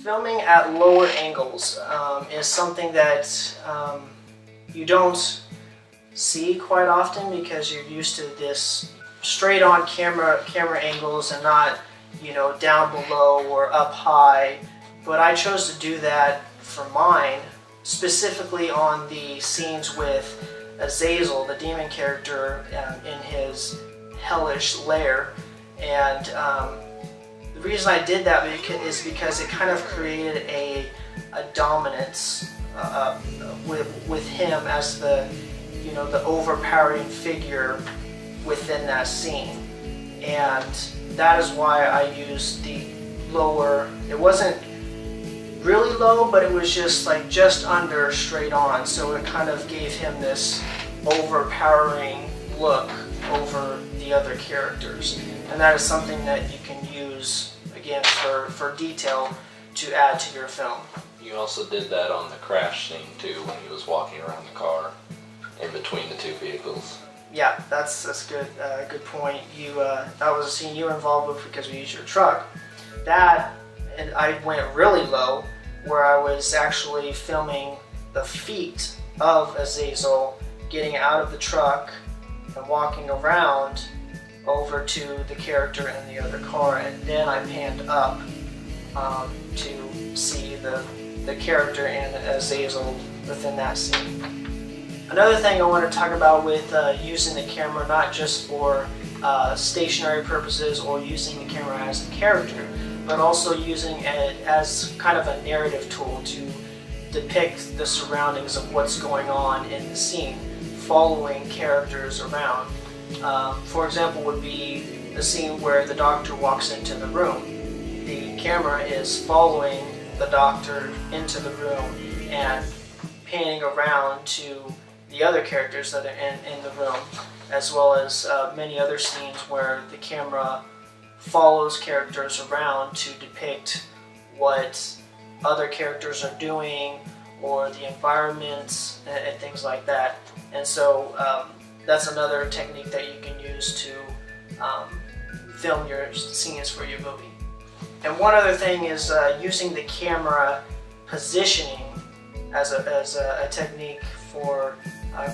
Filming at lower angles is something that you don't see quite often because you're used to this straight on camera angles and not, you know, down below or up high. But I chose to do that for mine, specifically on the scenes with Azazel, the demon character, in his hellish lair. And the reason I did that is because it kind of created a dominance with him as the, you know, the overpowering figure within that scene. And that is why I used the lower. It wasn't really low, but it was just like just under straight on, so it kind of gave him this overpowering look over the other characters. And that is something that you can use again for detail to add to your film. You also did that on the crash scene too, when he was walking around the car in between the two vehicles. Yeah, that's good. Good point. You that was a scene you were involved with because we used your truck. That, and I went really low, where I was actually filming the feet of Azazel getting out of the truck and walking around over to the character in the other car, and then I panned up to see the character and Azazel within that scene. Another thing I want to talk about with using the camera, not just for stationary purposes or using the camera as the character, but also using it as kind of a narrative tool to depict the surroundings of what's going on in the scene, following characters around. For example, would be the scene where the doctor walks into the room. The camera is following the doctor into the room and panning around to the other characters that are in the room, as well as many other scenes where the camera follows characters around to depict what other characters are doing or the environments and things like that. And so that's another technique that you can use to film your scenes for your movie. And one other thing is using the camera positioning as a technique for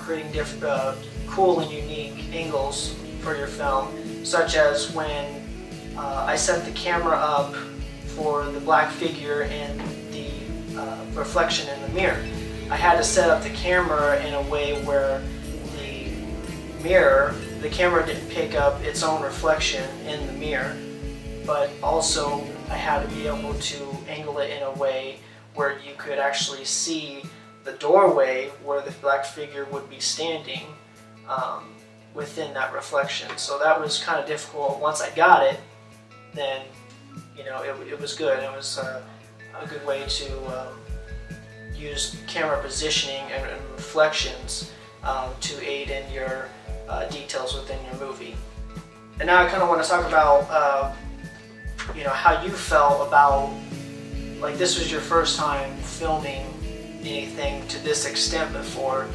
creating different cool and unique angles for your film, such as when I set the camera up for the black figure and the reflection in the mirror. I had to set up the camera in a way where the camera didn't pick up its own reflection in the mirror, but also I had to be able to angle it in a way where you could actually see the doorway where the black figure would be standing within that reflection. So that was kind of difficult. Once I got it, then it was good. It was a good way to use camera positioning and reflections to aid in your details within your movie. And now I kind of want to talk about how you felt about, like, this was your first time filming anything to this extent before.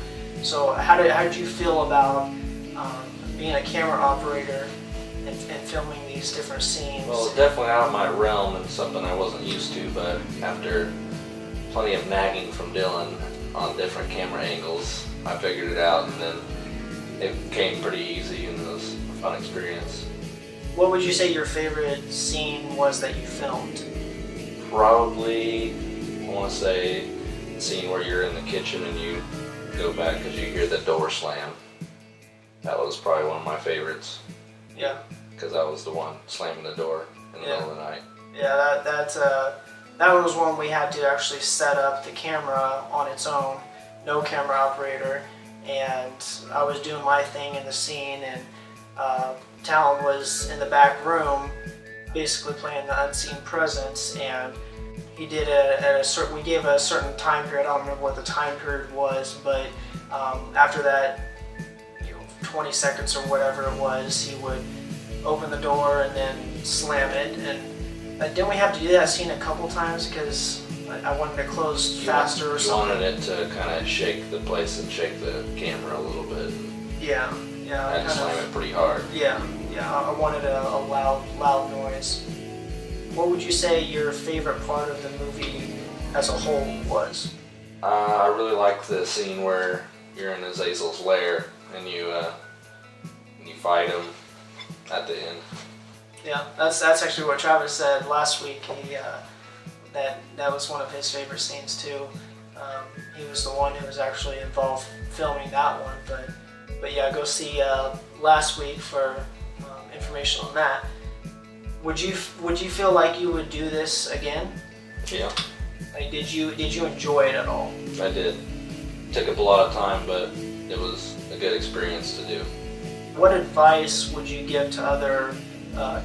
So how did you feel about being a camera operator and filming these different scenes? Well, it's definitely out of my realm and something I wasn't used to, but after plenty of nagging from Dylan on different camera angles, I figured it out, and then it came pretty easy and it was a fun experience. What would you say your favorite scene was that you filmed? Probably, I want to say, the scene where you're in the kitchen and you go back because you hear the door slam. That was probably one of my favorites. Yeah. Because I was the one slamming the door in the middle of the night. Yeah, that one was one we had to actually set up the camera on its own, no camera operator, and I was doing my thing in the scene, and Talon was in the back room basically playing the unseen presence, and he did we gave a certain time period. I don't remember what the time period was, but after that, 20 seconds or whatever it was, he would open the door and then slam it. And didn't we have to do that scene a couple times because I wanted to close faster or something? You wanted it to kind of shake the place and shake the camera a little bit. Yeah. I had to slam it pretty hard. Yeah, I wanted a loud noise. what would you say your favorite part of the movie as a whole was? I really like the scene where you're in Azazel's lair and you fight him at the end. Yeah, that's actually what Travis said last week. He that was one of his favorite scenes too. He was the one who was actually involved filming that one, but yeah, go see last week for information on that. Would you feel like you would do this again? Yeah. Like, did you enjoy it at all? I did. Took up a lot of time, but it was a good experience to do. What advice would you give to other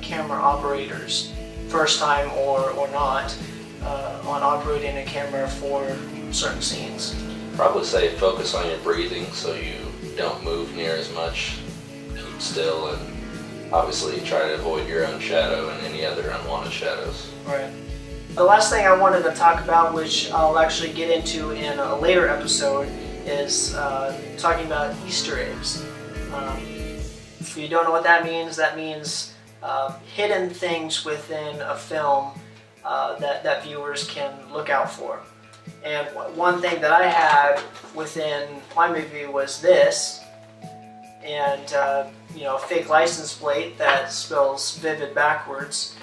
camera operators, first time or not, on operating a camera for certain scenes? Probably say focus on your breathing so you don't move near as much. Keep still, and obviously try to avoid your own shadow and any other unwanted shadows. Right. The last thing I wanted to talk about, which I'll actually get into in a later episode, is talking about Easter eggs. If you don't know what that means hidden things within a film that viewers can look out for. And one thing that I had within my movie was this, and a fake license plate that spells Vivid backwards.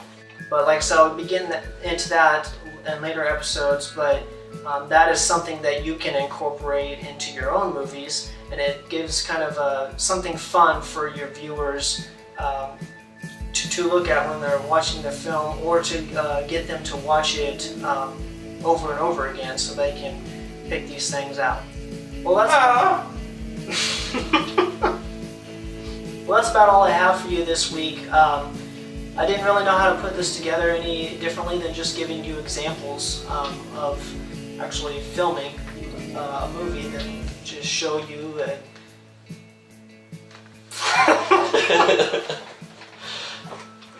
But like I said, I'll begin into that in later episodes, but that is something that you can incorporate into your own movies, and it gives kind of something fun for your viewers to look at when they're watching the film, or to get them to watch it over and over again so they can pick these things out. Well, that's about all I have for you this week. I didn't really know how to put this together any differently than just giving you examples of actually filming a movie that just show you that.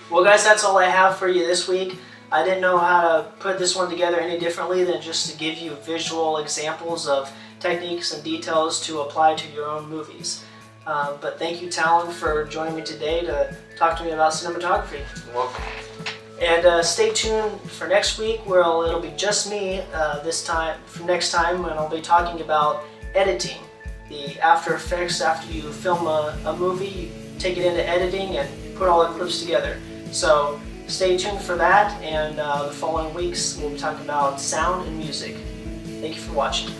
Well, guys, that's all I have for you this week. I didn't know how to put this one together any differently than just to give you visual examples of techniques and details to apply to your own movies. But thank you, Talon, for joining me today to talk to me about cinematography. You're welcome. And stay tuned for next week, where it'll be just me this time. For next time, when I'll be talking about editing, the After Effects after you film a movie. You take it into editing and put all the clips together. So stay tuned for that, and the following weeks we'll be talking about sound and music. Thank you for watching.